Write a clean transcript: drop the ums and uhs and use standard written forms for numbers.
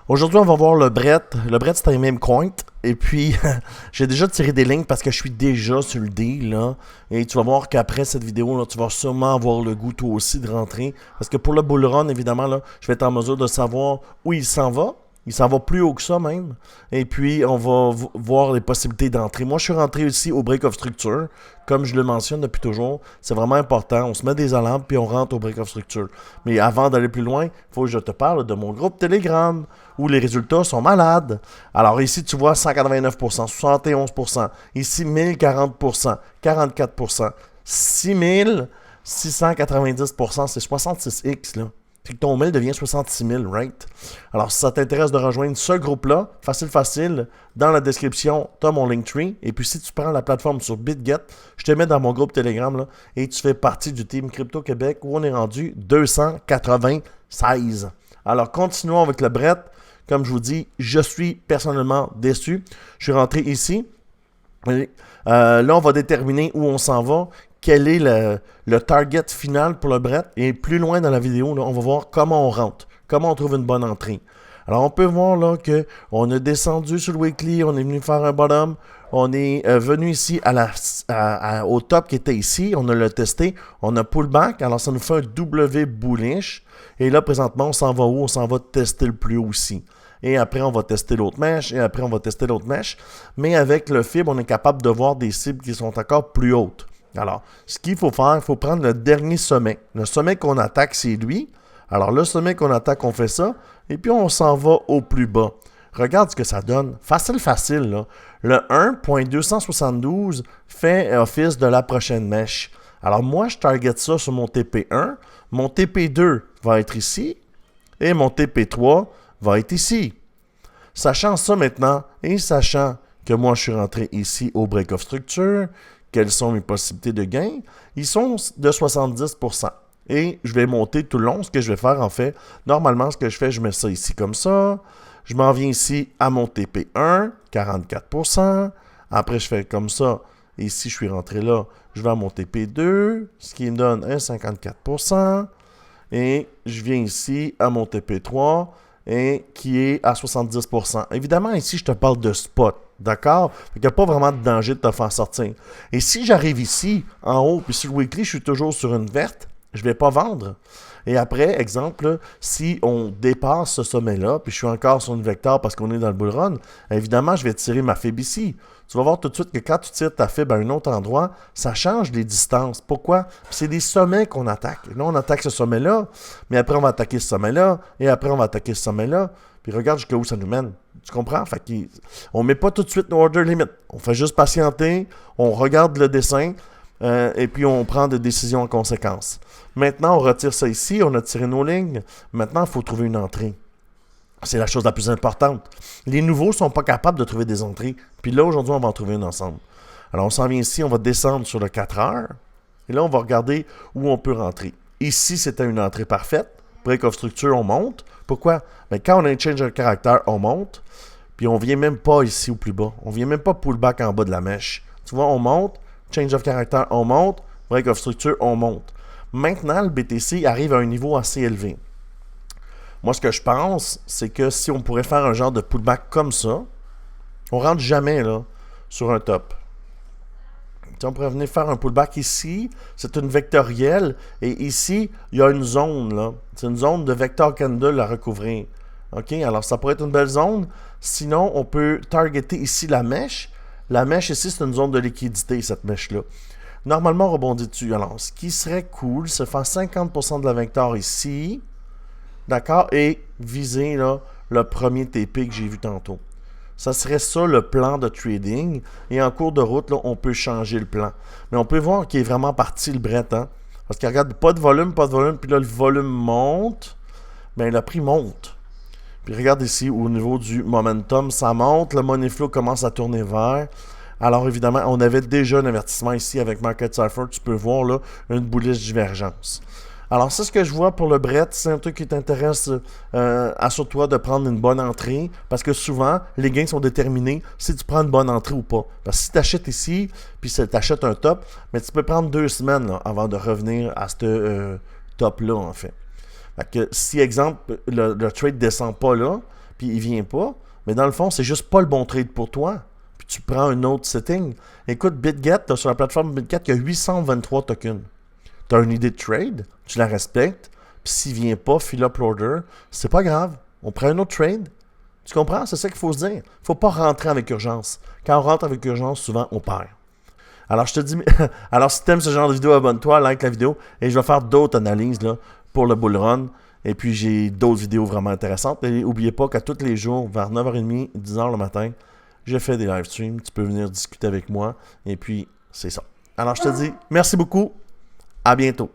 Aujourd'hui, on va voir le Brett. Le Brett, c'est un meme coin. Et puis, j'ai déjà tiré des lignes parce que je suis déjà sur le deal, là. Et tu vas voir qu'après cette vidéo, là, tu vas sûrement avoir le goût, toi aussi, de rentrer. Parce que pour le bull run, évidemment, là, je vais être en mesure de savoir où il s'en va. Il s'en va plus haut que ça, même. Et puis, on va voir les possibilités d'entrée. Moi, je suis rentré ici au break of structure. Comme je le mentionne depuis toujours, c'est vraiment important. On se met des alarmes, puis on rentre au break of structure. Mais avant d'aller plus loin, il faut que je te parle de mon groupe Telegram, où les résultats sont malades. Alors ici, tu vois 189%, 71%, ici 1040%, 44%, 6690%, c'est 66x, là. Puis que ton mail devient 66 000, right? Alors, si ça t'intéresse de rejoindre ce groupe-là, facile, dans la description, tu as mon Linktree. Et puis, si tu prends la plateforme sur BitGet, je te mets dans mon groupe Telegram, là, et tu fais partie du Team Crypto Québec, où on est rendu 296. Alors, continuons avec le Brett. Comme je vous dis, je suis personnellement déçu. Je suis rentré ici. Là, on va déterminer où on s'en va, quel est le target final pour le Brett. Et plus loin dans la vidéo, là, on va voir comment on rentre, comment on trouve une bonne entrée. Alors, on peut voir là qu'on a descendu sur le weekly, on est venu faire un bottom, on est venu ici au top qui était ici, on a le testé, on a pullback, alors ça nous fait un W bullish. Et là, présentement, on s'en va où? On s'en va tester le plus haut aussi. Et après, on va tester l'autre mèche, et après, on va tester l'autre mèche. Mais avec le fibre, on est capable de voir des cibles qui sont encore plus hautes. Alors, ce qu'il faut faire, il faut prendre le dernier sommet. Le sommet qu'on attaque, c'est lui. Alors, le sommet qu'on attaque, on fait ça. Et puis, on s'en va au plus bas. Regarde ce que ça donne. Facile, là. Le 1.272 fait office de la prochaine mèche. Alors, moi, je target ça sur mon TP1. Mon TP2 va être ici. Et mon TP3 va être ici. Sachant ça maintenant, et sachant que moi, je suis rentré ici au break of structure, quelles sont mes possibilités de gain? Ils sont de 70%. Et je vais monter tout le long. Ce que je vais faire, en fait, normalement, ce que je fais, je mets ça ici comme ça. Je m'en viens ici à mon TP1, 44%. Après, je fais comme ça. Ici, je suis rentré là. Je vais à mon TP2, ce qui me donne un 54%. Et je viens ici à mon TP3, et qui est à 70%. Évidemment, ici, je te parle de spot. D'accord? Il n'y a pas vraiment de danger de te faire sortir. Et si j'arrive ici, en haut, puis sur le weekly, je suis toujours sur une verte, je ne vais pas vendre. Et après, exemple, si on dépasse ce sommet-là, puis je suis encore sur une vecteur parce qu'on est dans le bull run, évidemment, je vais tirer ma fibre ici. Tu vas voir tout de suite que quand tu tires ta fibre à un autre endroit, ça change les distances. Pourquoi? C'est des sommets qu'on attaque. Là, on attaque ce sommet-là, mais après, on va attaquer ce sommet-là, et après, on va attaquer ce sommet-là. Puis regarde jusqu'où ça nous mène. Tu comprends? Fait qu'on ne met pas tout de suite nos order limit. On fait juste patienter, on regarde le dessin, et puis on prend des décisions en conséquence. Maintenant, on retire ça ici, on a tiré nos lignes. Maintenant, il faut trouver une entrée. C'est la chose la plus importante. Les nouveaux ne sont pas capables de trouver des entrées. Puis là, aujourd'hui, on va en trouver une ensemble. Alors, on s'en vient ici, on va descendre sur le 4 heures. Et là, on va regarder où on peut rentrer. Ici, c'était une entrée parfaite. Break of structure, on monte. Pourquoi? Bien, quand on a un change de caractère, on monte. Puis on ne vient même pas ici au plus bas. On ne vient même pas pullback en bas de la mèche. Tu vois, on monte. Change of character, on monte. Break of structure, on monte. Maintenant, le BTC arrive à un niveau assez élevé. Moi, ce que je pense, c'est que si on pourrait faire un genre de pullback comme ça, on ne rentre jamais là, sur un top. Si on pourrait venir faire un pullback ici, c'est une vectorielle, et ici, il y a une zone, là. C'est une zone de vector candle à recouvrir. OK? Alors, ça pourrait être une belle zone. Sinon, on peut targeter ici la mèche. La mèche ici, c'est une zone de liquidité, cette mèche-là. Normalement, on rebondit dessus. Alors, ce qui serait cool, c'est faire 50% de la vecteur ici. D'accord? Et viser là, le premier TP que j'ai vu tantôt. Ça serait ça le plan de trading. Et en cours de route, là, on peut changer le plan. Mais on peut voir qu'il est vraiment parti le Brett. Hein? Parce qu'il regarde pas de volume. Puis là, le volume monte. Bien, le prix monte. Puis regarde ici, au niveau du momentum, ça monte. Le money flow commence à tourner vert. Alors évidemment, on avait déjà un avertissement ici avec Market Cypher. Tu peux voir là une bullish divergence. Alors c'est ce que je vois pour le Brett. C'est un truc qui t'intéresse, assure-toi de prendre une bonne entrée. Parce que souvent, les gains sont déterminés si tu prends une bonne entrée ou pas. Parce que si tu achètes ici, puis tu achètes un top, mais tu peux prendre 2 semaines là, avant de revenir à ce top-là en fait. Fait que si, exemple, le trade ne descend pas là, puis il vient pas, mais dans le fond, c'est juste pas le bon trade pour toi. Puis tu prends un autre setting. Écoute, BitGet, sur la plateforme BitGet, il y a 823 tokens. Tu as une idée de trade, tu la respectes, puis s'il vient pas, fill up l'order, c'est pas grave. On prend un autre trade. Tu comprends? C'est ça qu'il faut se dire. Il ne faut pas rentrer avec urgence. Quand on rentre avec urgence, souvent, on perd. Alors, je te dis, alors si tu aimes ce genre de vidéo, abonne-toi, like la vidéo, et je vais faire d'autres analyses là, pour le bull run. Et puis, j'ai d'autres vidéos vraiment intéressantes. Et n'oubliez pas qu'à tous les jours, vers 9h30, 10h le matin, je fais des live streams. Tu peux venir discuter avec moi. Et puis, c'est ça. Alors, je te dis merci beaucoup. À bientôt.